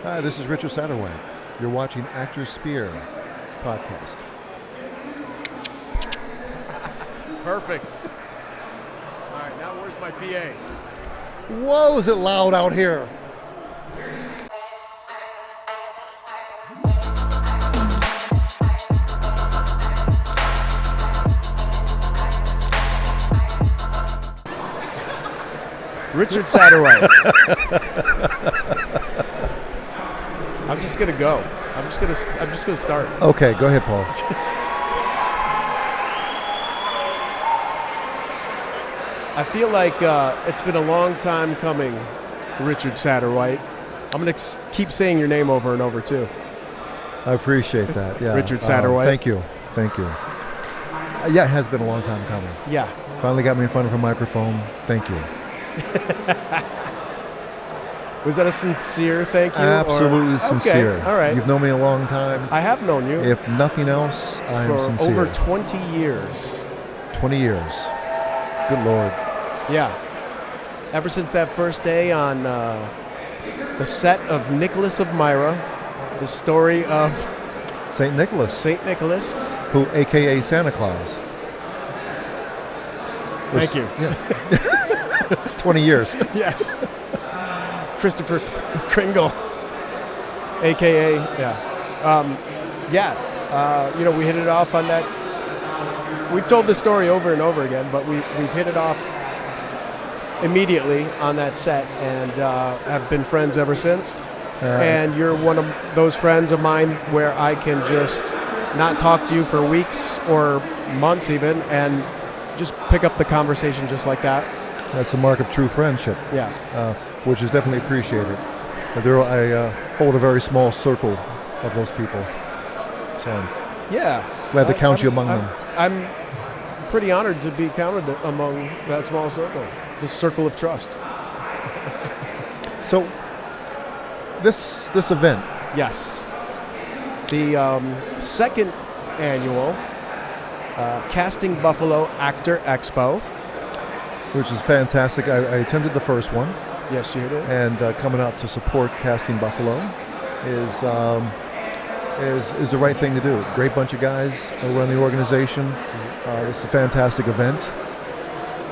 Hi, this is Richard Satterwhite. You're watching Actorshpere podcast. Perfect. All right, now where's my PA? Whoa, is it loud out here? Richard Satterwhite. I'm just gonna go. I'm just gonna start. Okay, go ahead, Paul. I feel like it's been a long time coming, Richard Satterwhite. I'm gonna keep saying your name over and over too. I appreciate that. Yeah, Richard Satterwhite. Thank you. Yeah, it has been a long time coming. Yeah. Finally got me in front of a microphone. Thank you. Was that a sincere thank you? Absolutely sincere. Okay, all right. You've known me a long time. I have known you. If nothing else, I am sincere. For over 20 years. 20 years. Good Lord. Yeah. Ever since that first day on the set of Nicholas of Myra, the story of St. Nicholas. St. Nicholas. Who, a.k.a. Santa Claus. Thank you. Yeah. 20 years. Yes. Christopher Kringle, a.k.a. We hit it off on that. We've told the story over and over again, but we've hit it off immediately on that set and have been friends ever since. And you're one of those friends of mine where I can just not talk to you for weeks or months even and just pick up the conversation just like that. That's the mark of true friendship. Yeah. Which is definitely appreciated. I hold a very small circle of those people. So I'm glad to count you among them. I'm pretty honored to be counted among that small circle, the circle of trust. So this event. Yes. The second annual Casting Buffalo Actor Expo. Which is fantastic. I attended the first one. Yes, you did. And coming out to support Casting Buffalo is the right thing to do. Great bunch of guys who run the organization. It's a fantastic event.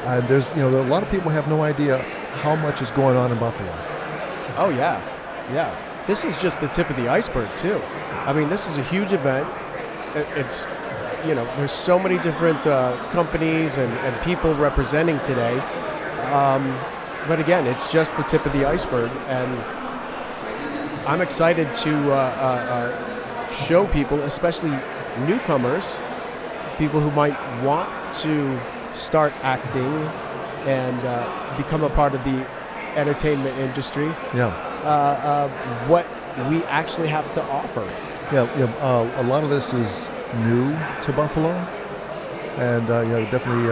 And there's a lot of people have no idea how much is going on in Buffalo. Oh yeah. This is just the tip of the iceberg too. I mean, this is a huge event. It's there's so many different companies and people representing today. But again, it's just the tip of the iceberg. And I'm excited to show people, especially newcomers, people who might want to start acting and become a part of the entertainment industry. Yeah. What we actually have to offer. Yeah. A lot of this is new to Buffalo, and definitely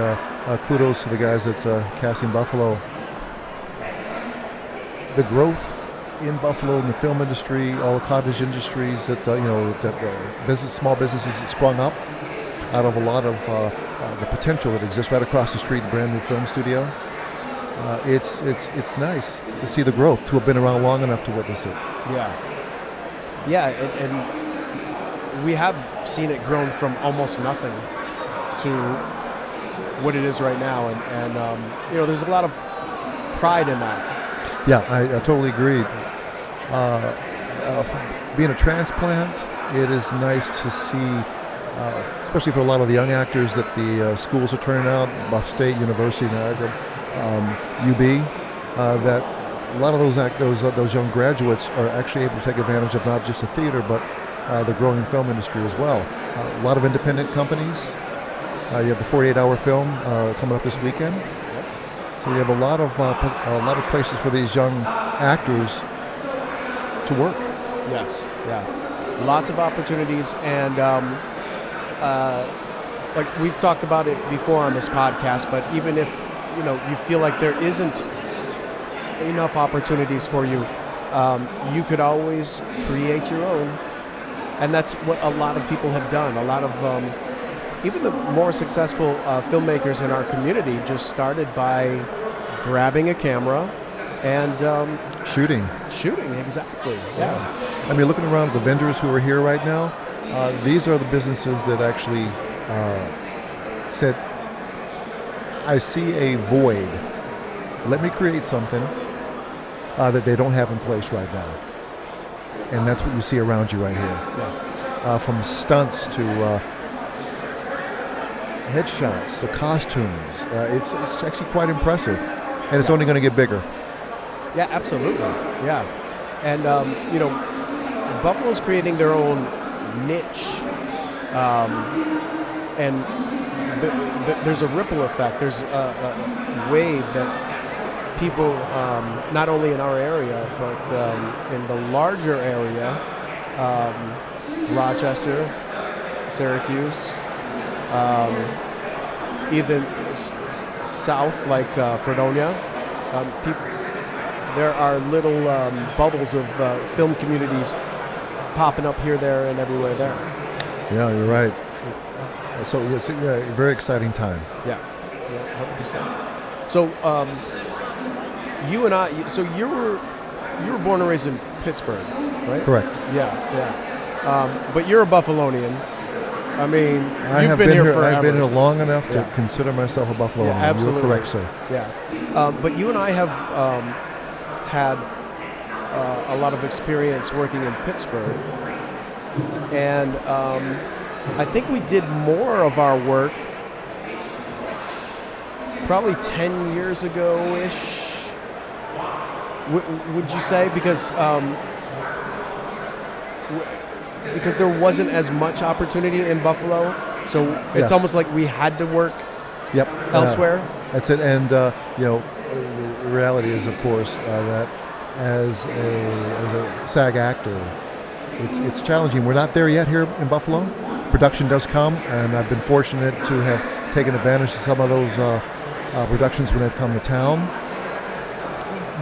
kudos to the guys at Casting Buffalo. The growth in Buffalo in the film industry, all the cottage industries that small businesses that sprung up out of a lot of the potential that exists right across the street, brand new film studio. It's nice to see the growth, to have been around long enough to witness it. Yeah, and we have seen it grown from almost nothing to what it is right now, and there's a lot of pride in that. Yeah, I totally agree. Being a transplant, it is nice to see, especially for a lot of the young actors that the schools are turning out, Buff State, University, Niagara, UB, that a lot of those young graduates are actually able to take advantage of not just the theater, but the growing film industry as well. A lot of independent companies. You have the 48-hour film coming up this weekend. Yep. So you have a lot of places for these young actors to work. Yes, yeah, lots of opportunities, and like we've talked about it before on this podcast. But even if you feel like there isn't enough opportunities for you, you could always create your own. And that's what a lot of people have done. A lot of even the more successful filmmakers in our community just started by grabbing a camera and Shooting. Shooting, exactly. Yeah. I mean, looking around at the vendors who are here right now, these are the businesses that actually said, I see a void. Let me create something that they don't have in place right now. And that's what you see around you right here. Yeah. From stunts to headshots to costumes. It's actually quite impressive. And it's only going to get bigger. Yeah, absolutely. Yeah. And, Buffalo's creating their own niche. And there's a ripple effect. There's a wave that people, not only in our area, but in the larger area, Rochester, Syracuse, even south like Fredonia, there are little bubbles of film communities popping up here, there, and everywhere there. Yeah, you're right. So it's a very exciting time. Yeah, 100%. So you and I, so you were born and raised in Pittsburgh, right? Correct. Yeah. But you're a Buffalonian. I mean, you've been here forever. I've been here long enough to consider myself a Buffalonian. Yeah, absolutely. You're correct, sir. Yeah. But you and I have had a lot of experience working in Pittsburgh. And I think we did more of our work probably 10 years ago-ish, would you say? Because there wasn't as much opportunity in Buffalo, so it's almost like we had to work elsewhere. That's it. And the reality is, of course, that as a SAG actor, it's challenging. We're not there yet here in Buffalo. Production does come, and I've been fortunate to have taken advantage of some of those productions when they've come to town.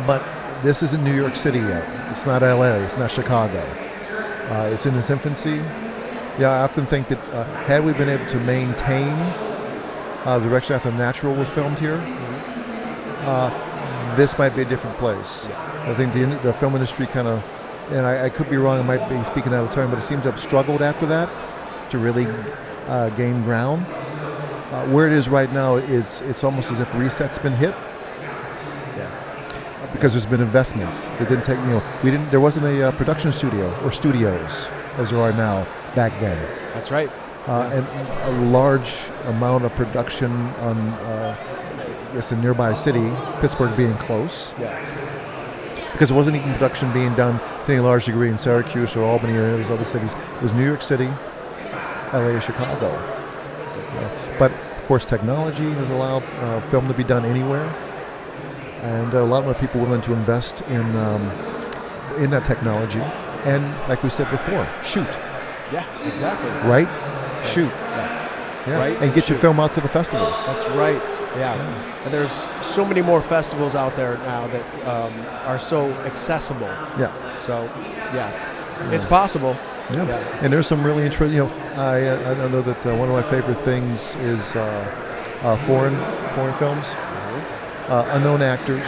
But this isn't New York City yet. It's not LA. It's not Chicago. It's in its infancy. Yeah, I often think that had we been able to maintain the direction after Natural was filmed here, this might be a different place. I think the film industry kind of, and I could be wrong, I might be speaking out of turn, but it seems to have struggled after that to really gain ground. Where it is right now, it's almost as if reset's been hit. Because there's been investments. It didn't take, there wasn't a production studio or studios as there are now back then. That's right. And a large amount of production on, I guess, a nearby city, Pittsburgh being close. Yeah. Because it wasn't even production being done to any large degree in Syracuse or Albany or any of those other cities. It was New York City, LA, or Chicago. But, of course, technology has allowed film to be done anywhere. And a lot more people willing to invest in that technology. And like we said before, shoot. Yeah, exactly. Right? Shoot. Yeah. Right? And get your film out to the festivals. That's right. Yeah. And there's so many more festivals out there now that are so accessible. Yeah. So, it's possible. Yeah. And there's some really interesting, I know that one of my favorite things is foreign films. Unknown actors,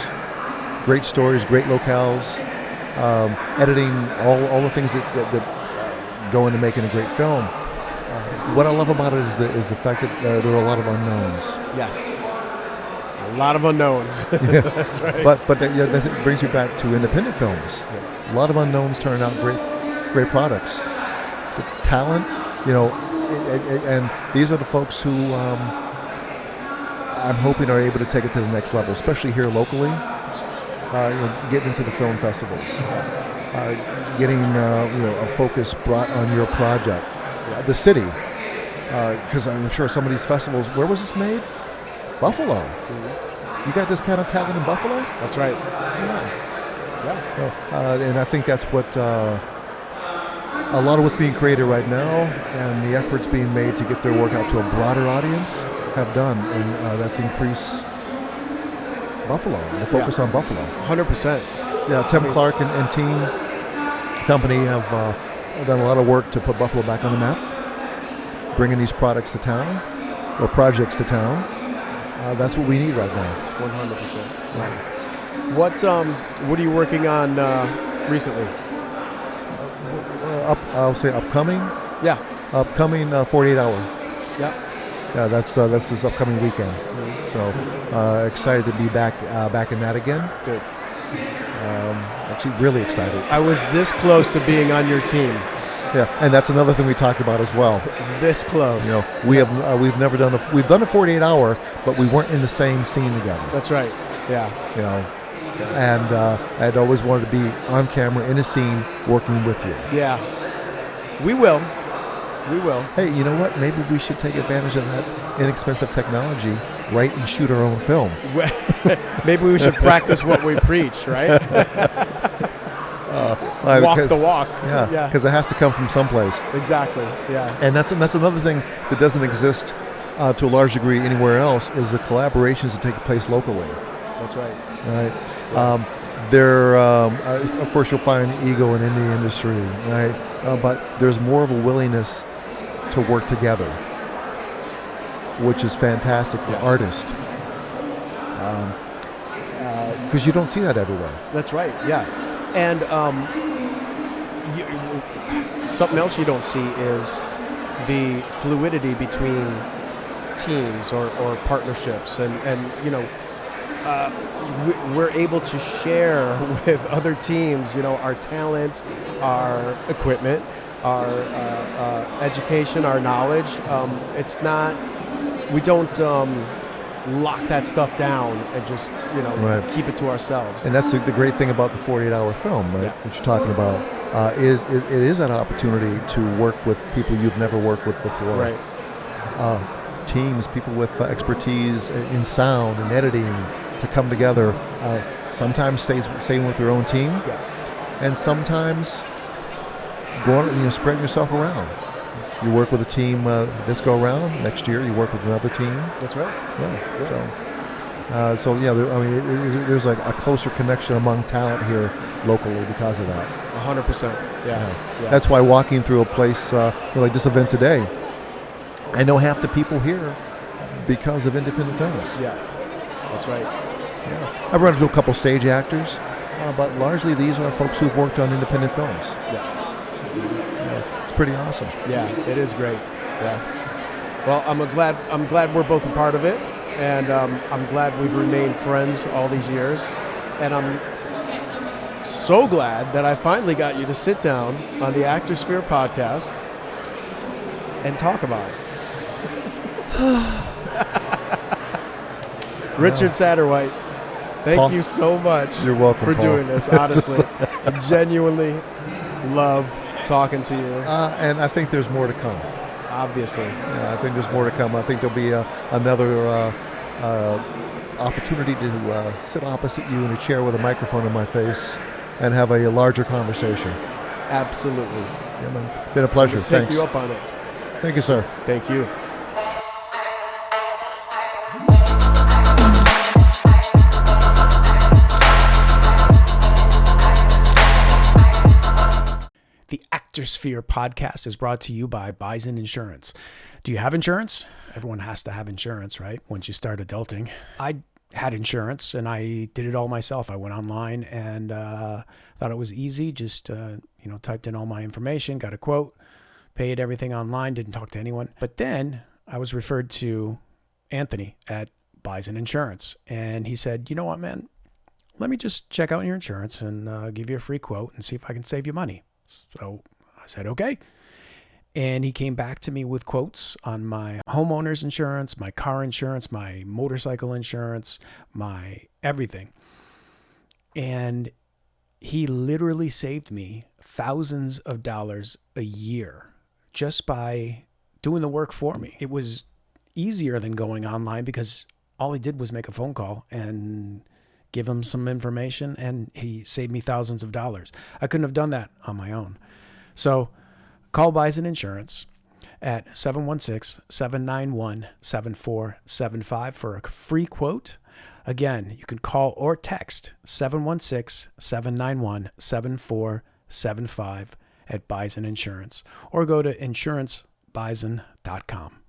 great stories, great locales, editing, all the things that go into making a great film. What I love about it is the fact that there are a lot of unknowns. Yes, a lot of unknowns. Yeah. That's right. But that brings me back to independent films. Yeah. A lot of unknowns turn out great products. The talent, and these are the folks who I'm hoping are able to take it to the next level, especially here locally. Getting into the film festivals, getting a focus brought on your project, the city, because I'm sure some of these festivals. Where was this made? Buffalo. Mm-hmm. You got this kind of talent in Buffalo? That's right. Yeah. And I think that's what a lot of what's being created right now, and the efforts being made to get their work out to a broader audience have done, and that's increased Buffalo, the focus on Buffalo. 100%. Yeah, Tim Clark and team company have done a lot of work to put Buffalo back on the map, bringing these products to town, or projects to town. That's what we need right now. 100%. Right. What are you working on recently? I'll say upcoming. Yeah. Upcoming 48 hour. Yeah. Yeah, that's this upcoming weekend. Mm-hmm. So excited to be back in that again. Good. Actually, really excited. I was this close to being on your team. Yeah, and that's another thing we talked about as well. This close. You know, we've never done we've done a 48 hour, but we weren't in the same scene together. That's right. Yeah. You know, and I'd always wanted to be on camera in a scene working with you. Yeah. We will. We will. Hey, you know what? Maybe we should take advantage of that inexpensive technology, right, and shoot our own film. Maybe we should practice what we preach, right? Walk the walk. Yeah, because it has to come from someplace. Exactly. Yeah. And that's another thing that doesn't exist to a large degree anywhere else is the collaborations that take place locally. That's right. Right. There, of course, you'll find ego in any industry, right? But there's more of a willingness to work together, which is fantastic for artists. Because you don't see that everywhere. That's right. Yeah. And something else you don't see is the fluidity between teams or partnerships, and you know, we're able to share with other teams, you know, our talent, our equipment, our education, our knowledge. It's not, we don't lock that stuff down and just, you know, keep it to ourselves. And that's the great thing about the 48-hour film, right? What you're talking about is it is that opportunity to work with people you've never worked with before. Right. Teams, people with expertise in sound and editing to come together. Sometimes staying with their own team, and sometimes going, spreading yourself around. You work with a team this go around. Next year, you work with another team. That's right. Yeah. So there's like a closer connection among talent here locally because of that. 100%. Yeah. That's why walking through a place like this event today, I know half the people here because of independent films. Yeah. That's right. Yeah. I've run into a couple stage actors, but largely these are folks who've worked on independent films. Yeah. It's pretty awesome. Yeah, it is great. Yeah. Well, I'm glad we're both a part of it, and I'm glad we've remained friends all these years, and I'm so glad that I finally got you to sit down on the Actorshpere podcast and talk about it. Richard Satterwhite, thank you so much. You're welcome, for Paul. doing this. Honestly, I genuinely love talking to you. And I think there's more to come. Obviously. Yeah, I think there's more to come. I think there'll be another opportunity to sit opposite you in a chair with a microphone in my face and have a larger conversation. Absolutely. Yeah, man. Been a pleasure. Take Thanks. you up on it. Thank you, sir. Thank you. The Actorshpere podcast is brought to you by Raisin Insurance. Do you have insurance? Everyone has to have insurance, right? Once you start adulting. I had insurance and I did it all myself. I went online and thought it was easy. Just, typed in all my information, got a quote, paid everything online, didn't talk to anyone. But then I was referred to Anthony at Raisin Insurance. And he said, you know what, man, let me just check out your insurance and give you a free quote and see if I can save you money. So I said, okay. And he came back to me with quotes on my homeowner's insurance, my car insurance, my motorcycle insurance, my everything. And he literally saved me thousands of dollars a year just by doing the work for me. It was easier than going online because all he did was make a phone call and give him some information, and he saved me thousands of dollars. I couldn't have done that on my own. So call Raisin Insurance at 716-791-7475 for a free quote. Again, you can call or text 716-791-7475 at Raisin Insurance, or go to insurancebison.com.